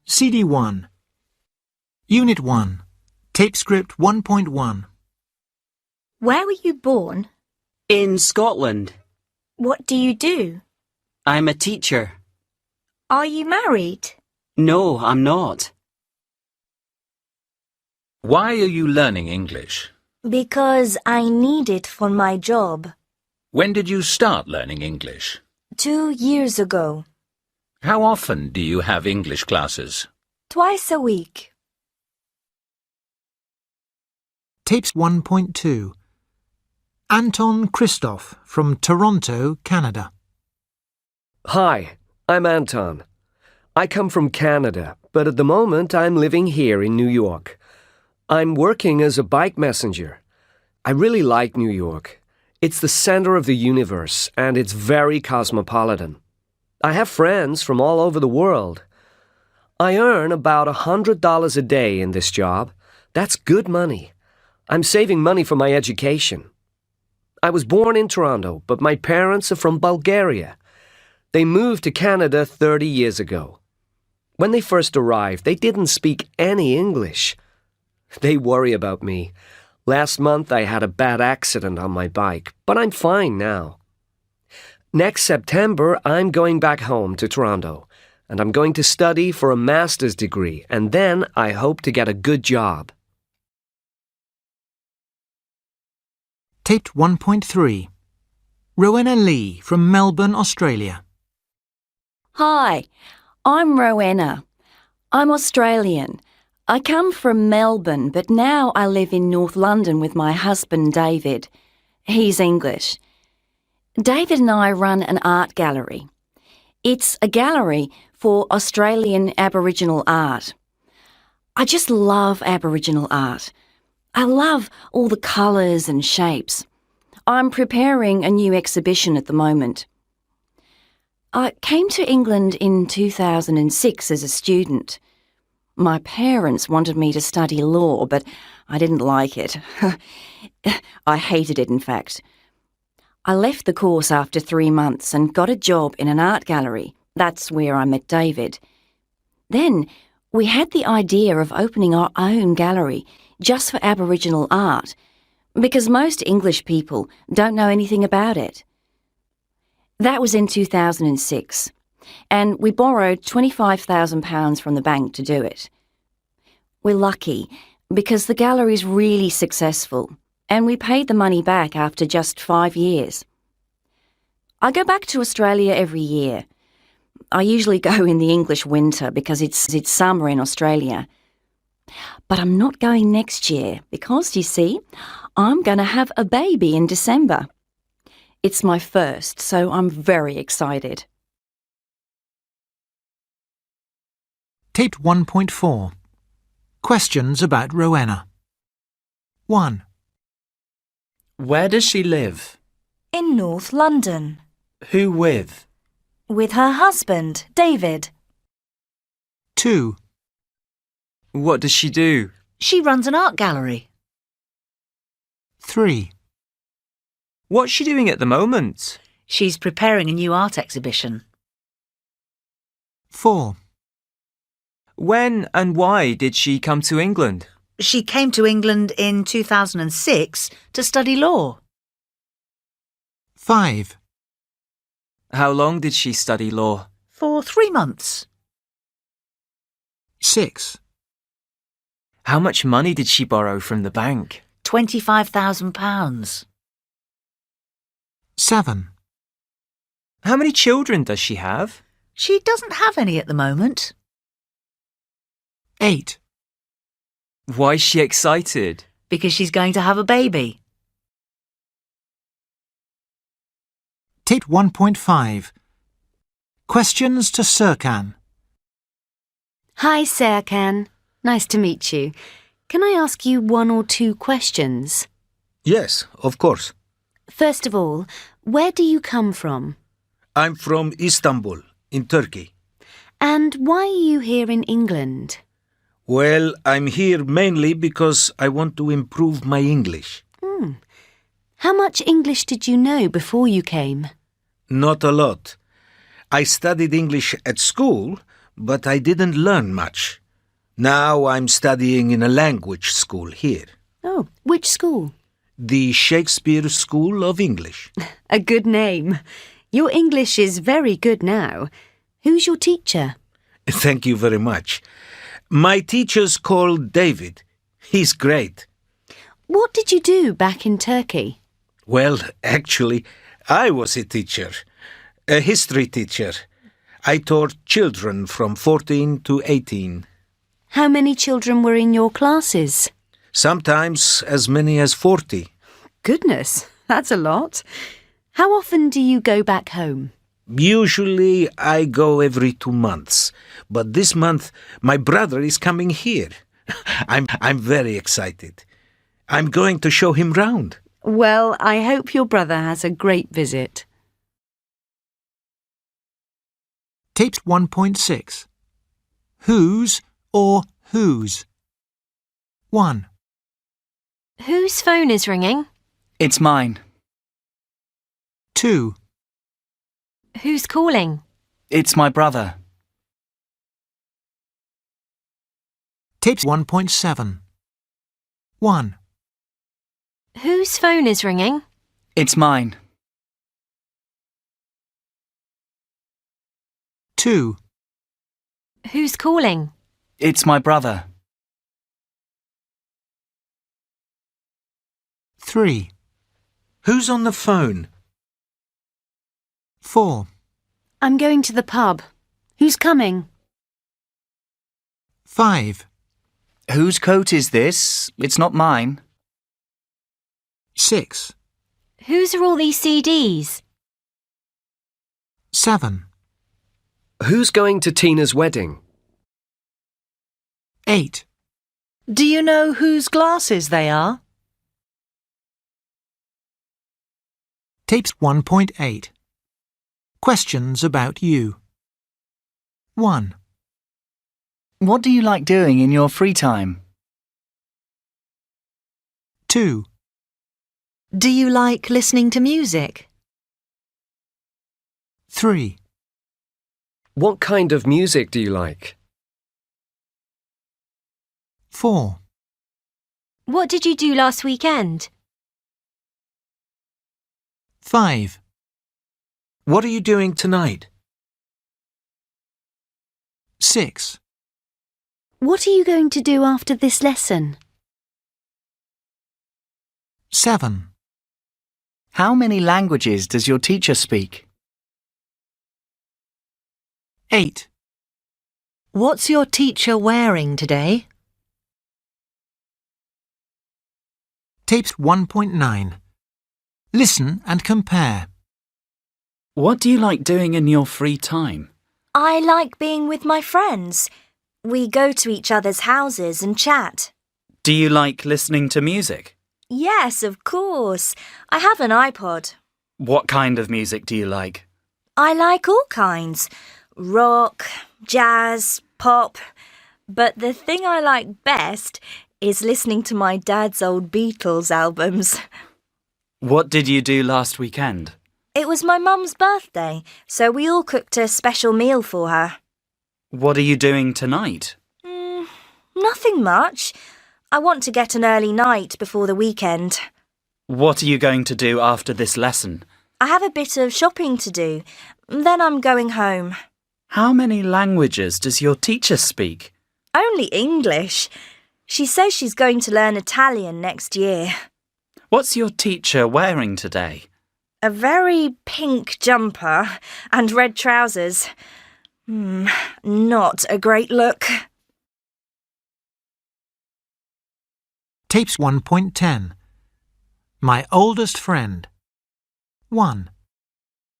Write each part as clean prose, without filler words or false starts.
CD 1. Unit 1. Tape script 1.1. Where were you born? In Scotland. What do you do? I'm a teacher. Are you married? No, I'm not. Why are you learning English? Because I need it for my job. When did you start learning English? 2 years ago. How often do you have English classes? Twice a week. Tapes 1.2. Anton Christoph from Toronto, Canada. Hi, I'm Anton. I come from Canada, but at the moment I'm living here in New York. I'm working as a bike messenger. I really like New York. It's the center of the universe, and it's very cosmopolitan. I have friends from all over the world. I earn about $100 a day in this job. That's good money. I'm saving money for my education. I was born in Toronto, but my parents are from Bulgaria. They moved to Canada 30 years ago. When they first arrived, they didn't speak any English. They worry about me. Last month I had a bad accident on my bike, but I'm fine now. Next September, I'm going back home to Toronto, and I'm going to study for a master's degree, and then I hope to get a good job. Taped 1.3. Rowena Lee from Melbourne, Australia. Hi, I'm Rowena. I'm Australian. I come from Melbourne, but now I live in North London with my husband, David. He's English. David and I run an art gallery. It's a gallery for Australian Aboriginal art. I just love Aboriginal art. I love all the colours and shapes. I'm preparing a new exhibition at the moment. I came to England in 2006 as a student. My parents wanted me to study law, but I didn't like it. I hated it, in fact. I left the course after 3 months and got a job in an art gallery. That's where I met David. Then we had the idea of opening our own gallery just for Aboriginal art, because most English people don't know anything about it. That was in 2006, and we borrowed £25,000 from the bank to do it. We're lucky because the gallery's really successful, and we paid the money back after just 5 years. I go back to Australia every year. I usually go in the English winter because it's summer in Australia. But I'm not going next year because, you see, I'm going to have a baby in December. It's my first, so I'm very excited. Taped 1.4. Questions about Rowena. 1. Where does she live? In North London. Who with? With her husband, David. 2. What does she do? She runs an art gallery. 3. What's she doing at the moment? She's preparing a new art exhibition. 4. When and why did she come to England? She came to England in 2006 to study law. 5. How long did she study law? For 3 months. 6. How much money did she borrow from the bank? £25,000. 7. How many children does she have? She doesn't have any at the moment. 8. Why is she excited? Because she's going to have a baby. Taped 1.5. Questions to Serkan. Hi, Serkan. Nice to meet you. Can I ask you 1 or 2 questions? Yes, of course. First of all, where do you come from? I'm from Istanbul, in Turkey. And why are you here in England? Well, I'm here mainly because I want to improve my English. How much English did you know before you came? Not a lot. I studied English at school, but I didn't learn much. Now I'm studying in a language school here. Oh, which school? The Shakespeare School of English. A good name. Your English is very good now. Who's your teacher? Thank you very much. My teacher's called David. He's great. What did you do back in Turkey? Well, actually, I was a teacher. A history teacher. I taught children from 14 to 18. How many children were in your classes? Sometimes as many as 40. Goodness, that's a lot. How often do you go back home? Usually I go every 2 months. But this month my brother is coming here. I'm very excited. I'm going to show him round. Well, I hope your brother has a great visit. Tapes 1.6. Whose or whose? 1, Whose phone is ringing? It's mine. 2, Who's calling? It's my brother. Tapes 1.7. 1, Whose phone is ringing? It's mine. 2, Who's calling? It's my brother. 3, Who's on the phone? 4, I'm going to the pub. Who's coming? 5, Whose coat is this? It's not mine. 6, Whose are all these CDs? 7, Who's going to Tina's wedding? 8, Do you know whose glasses they are? Tapes 1.8. Questions about you. 1, What do you like doing in your free time? 2, Do you like listening to music? 3, What kind of music do you like? 4, What did you do last weekend? 5, What are you doing tonight? 6, What are you going to do after this lesson? 7, How many languages does your teacher speak? 8, What's your teacher wearing today? Tapes 1.9. Listen and compare. What do you like doing in your free time? I like being with my friends. We go to each other's houses and chat. Do you like listening to music? Yes, of course. I have an iPod. What kind of music do you like? I like all kinds. Rock, jazz, pop. But the thing I like best is listening to my dad's old Beatles albums. What did you do last weekend? It was my mum's birthday, so we all cooked a special meal for her. What are you doing tonight? Nothing much. I want to get an early night before the weekend. What are you going to do after this lesson? I have a bit of shopping to do. Then I'm going home. How many languages does your teacher speak? Only English. She says she's going to learn Italian next year. What's your teacher wearing today? A very pink jumper and red trousers. Not a great look. Tapes 1.10. My oldest friend. 1,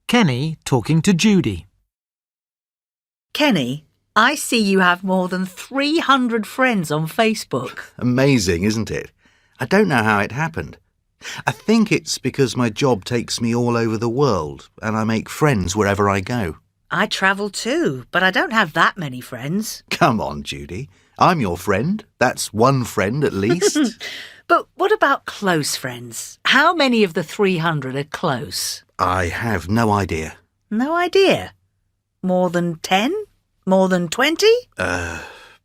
Kenny talking to Judy. Kenny, I see you have more than 300 friends on Facebook. Amazing, isn't it? I don't know how it happened. I think it's because my job takes me all over the world and I make friends wherever I go. I travel too, but I don't have that many friends. Come on, Judy. I'm your friend. That's one friend at least. But what about close friends? How many of the 300 are close? I have no idea. No idea. More than 10? More than 20?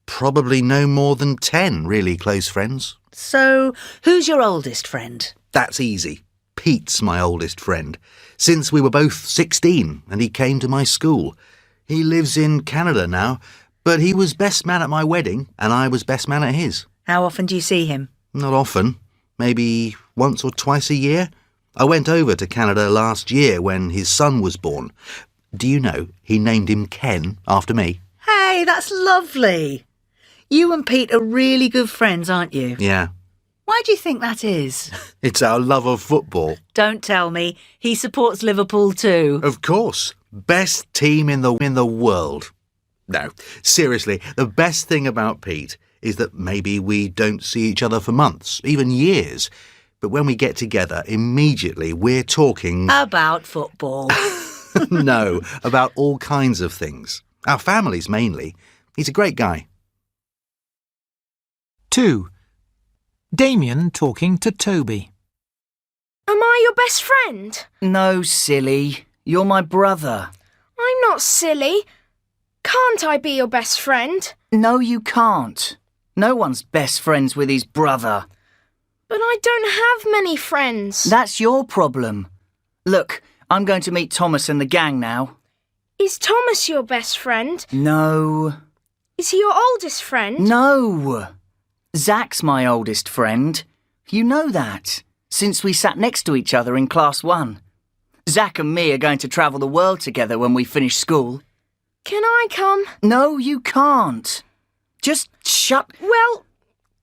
Probably no more than 10 really close friends. So, who's your oldest friend? That's easy. Pete's my oldest friend. Since we were both 16 and he came to my school. He lives in Canada now, but he was best man at my wedding and I was best man at his. How often do you see him? Not often. Maybe once or twice a year. I went over to Canada last year when his son was born. Do you know he named him Ken after me? Hey, that's lovely. You and Pete are really good friends, aren't you? Yeah. Why do you think that is? It's our love of football. Don't tell me. He supports Liverpool too. Of course. Best team in the world. No, seriously, the best thing about Pete is that maybe we don't see each other for months, even years. But when we get together, immediately we're talking... About football. No, about all kinds of things. Our families mainly. He's a great guy. 2. Damien talking to Toby. Am I your best friend? No, silly. You're my brother. I'm not silly. Can't I be your best friend? No, you can't. No one's best friends with his brother. But I don't have many friends. That's your problem. Look, I'm going to meet Thomas and the gang now. Is Thomas your best friend? No. Is he your oldest friend? No. Zach's my oldest friend. You know that, since we sat next to each other in Class 1. Zach and me are going to travel the world together when we finish school. Can I come? No, you can't. Just shut... Well,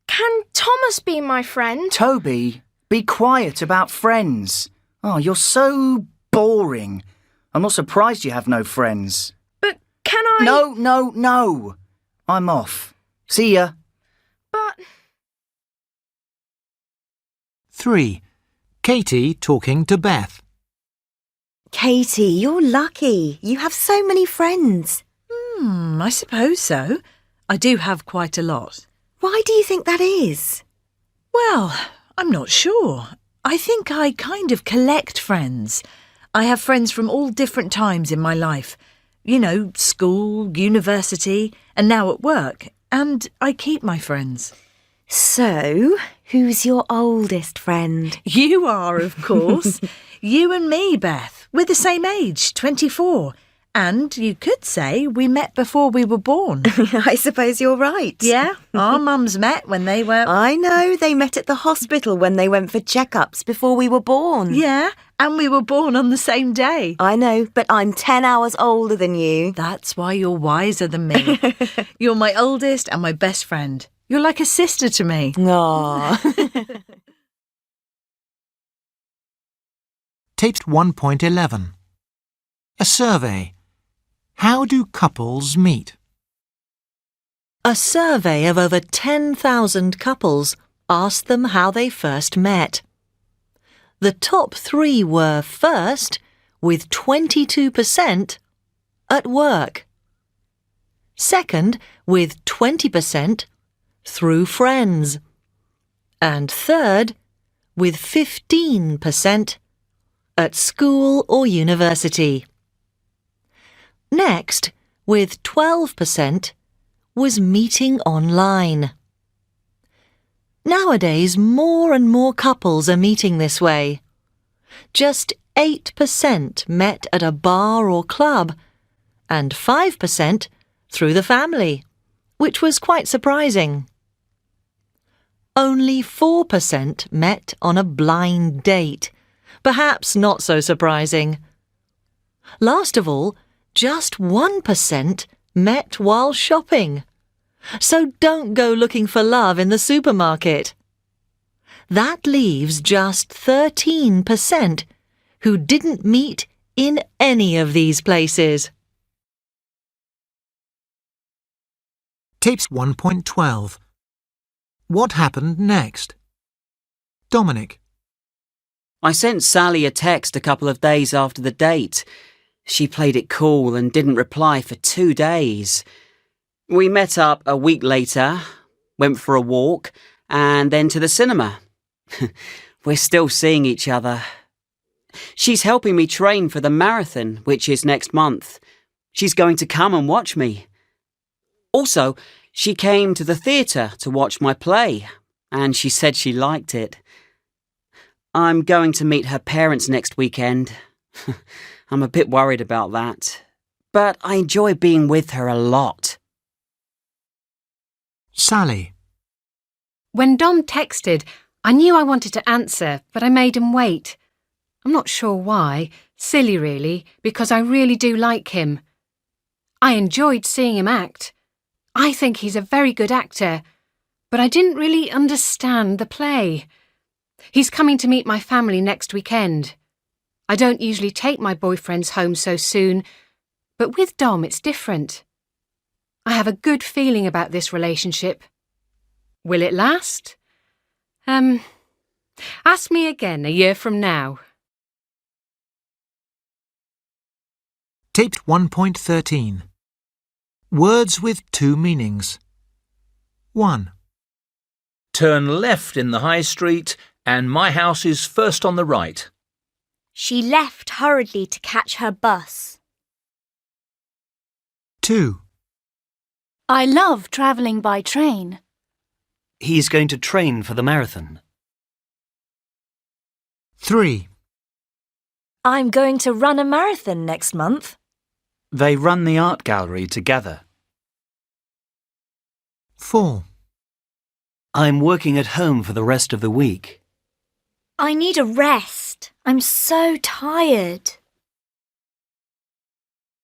can Thomas be my friend? Toby, be quiet about friends. Oh, you're so boring. I'm not surprised you have no friends. But can I... No. I'm off. See ya. But... 3. Katie talking to Beth. Katie, you're lucky. You have so many friends. I suppose so. I do have quite a lot. Why do you think that is? Well, I'm not sure. I think I kind of collect friends. I have friends from all different times in my life. You know, school, university, and now at work. And I keep my friends. So, who's your oldest friend? You are, of course. You and me, Beth. We're the same age, 24. And you could say we met before we were born. I suppose you're right. Yeah, our mums met when they were... I know, they met at the hospital when they went for checkups before we were born. Yeah, and we were born on the same day. I know, but I'm 10 hours older than you. That's why you're wiser than me. You're my oldest and my best friend. You're like a sister to me. Aww. Taped 1.11. A survey. How do couples meet? A survey of over 10,000 couples asked them how they first met. The top 3 were first, with 22%, at work. Second, with 20%, through friends. And third, with 15%, at school or university. Next, with 12%, was meeting online. Nowadays, more and more couples are meeting this way. Just 8% met at a bar or club, and 5% through the family, which was quite surprising. Only 4% met on a blind date, perhaps not so surprising. Last of all, just 1% met while shopping. So don't go looking for love in the supermarket. That leaves just 13% who didn't meet in any of these places. Tapes 1.12. What happened next? Dominic. I sent Sally a text a couple of days after the date. She played it cool and didn't reply for 2 days. We met up a week later, went for a walk, and then to the cinema. We're still seeing each other. She's helping me train for the marathon, which is next month. She's going to come and watch me. Also, she came to the theatre to watch my play, and she said she liked it. I'm going to meet her parents next weekend. I'm a bit worried about that, but I enjoy being with her a lot. Sally. When Dom texted, I knew I wanted to answer, but I made him wait. I'm not sure why. Silly, really, because I really do like him. I enjoyed seeing him act. I think he's a very good actor, but I didn't really understand the play. He's coming to meet my family next weekend. I don't usually take my boyfriends home so soon, but with Dom it's different. I have a good feeling about this relationship. Will it last? Ask me again a year from now. Taped 1.13. Words with two meanings. 1. Turn left in the high street and my house is first on the right. She left hurriedly to catch her bus. 2. I love travelling by train. He's going to train for the marathon. 3. I'm going to run a marathon next month. They run the art gallery together. 4. I'm working at home for the rest of the week. I need a rest. I'm so tired.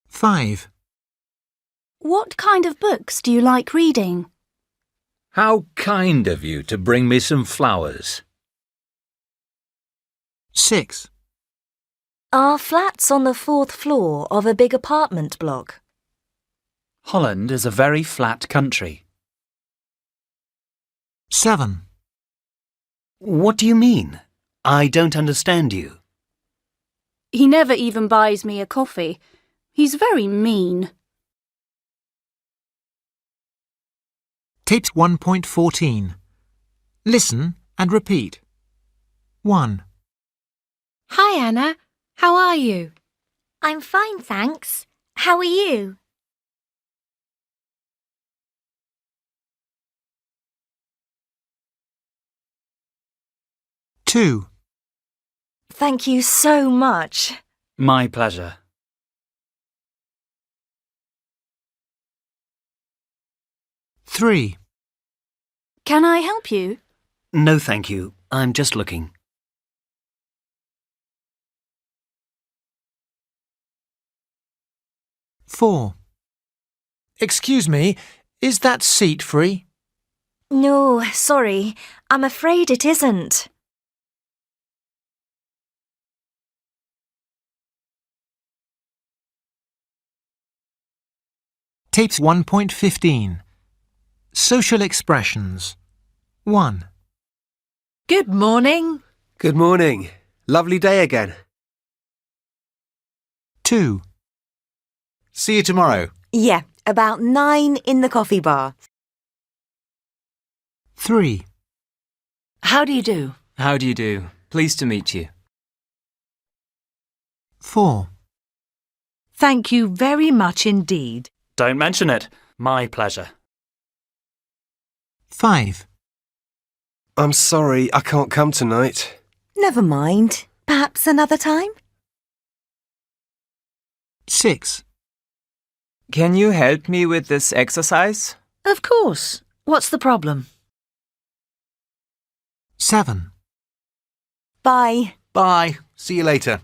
5. What kind of books do you like reading? How kind of you to bring me some flowers. 6. Our flat's on the 4th floor of a big apartment block. Holland is a very flat country. 7. What do you mean? I don't understand you. He never even buys me a coffee. He's very mean. Taped 1.14. Listen and repeat. 1. Hi, Anna. How are you? I'm fine, thanks. How are you? 2. Thank you so much. My pleasure. 3. Can I help you? No, thank you. I'm just looking. 4. Excuse me, is that seat free? No, sorry. I'm afraid it isn't. Tapes 1.15. Social expressions. 1. Good morning. Good morning. Lovely day again. 2. See you tomorrow. Yeah, about 9 in the coffee bar. 3. How do you do? How do you do? Pleased to meet you. 4. Thank you very much indeed. Don't mention it. My pleasure. 5. I'm sorry, I can't come tonight. Never mind. Perhaps another time? 6. Can you help me with this exercise? Of course. What's the problem? 7. Bye. Bye. See you later.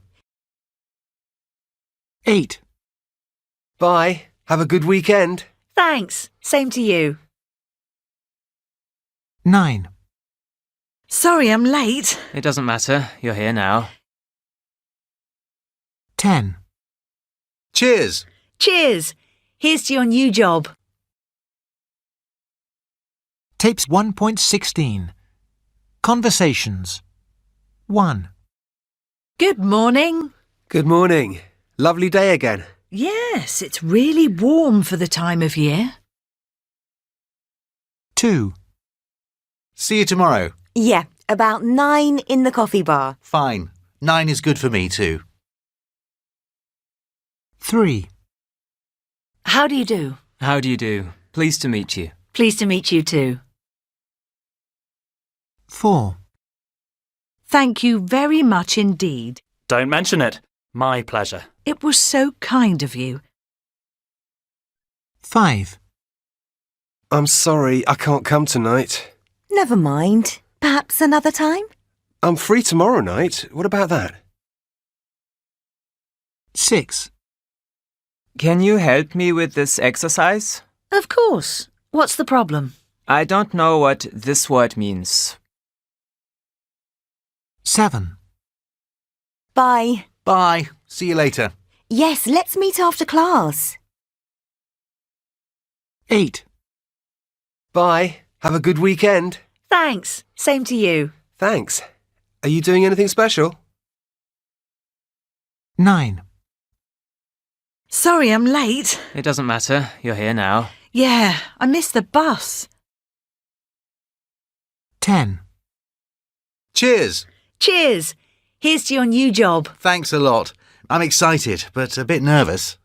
8. Bye. Have a good weekend. Thanks. Same to you. 9. Sorry I'm late. It doesn't matter. You're here now. 10. Cheers. Cheers. Here's to your new job. Tapes 1.16. Conversations. 1. Good morning. Good morning. Lovely day again. Yes, it's really warm for the time of year. 2. See you tomorrow. Yeah, about 9 in the coffee bar. Fine. 9 is good for me too. 3. How do you do? How do you do? Pleased to meet you. Pleased to meet you too. 4. Thank you very much indeed. Don't mention it. My pleasure. It was so kind of you. 5. I'm sorry I can't come tonight. Never mind. Perhaps another time? I'm free tomorrow night. What about that? 6. Can you help me with this exercise? Of course. What's the problem? I don't know what this word means. 7. Bye. Bye. See you later. Yes, let's meet after class. 8. Bye. Have a good weekend. Thanks. Same to you. Thanks. Are you doing anything special? 9. Sorry I'm late. It doesn't matter. You're here now. Yeah, I missed the bus. 10. Cheers. Cheers. Here's to your new job. Thanks a lot. I'm excited, but a bit nervous.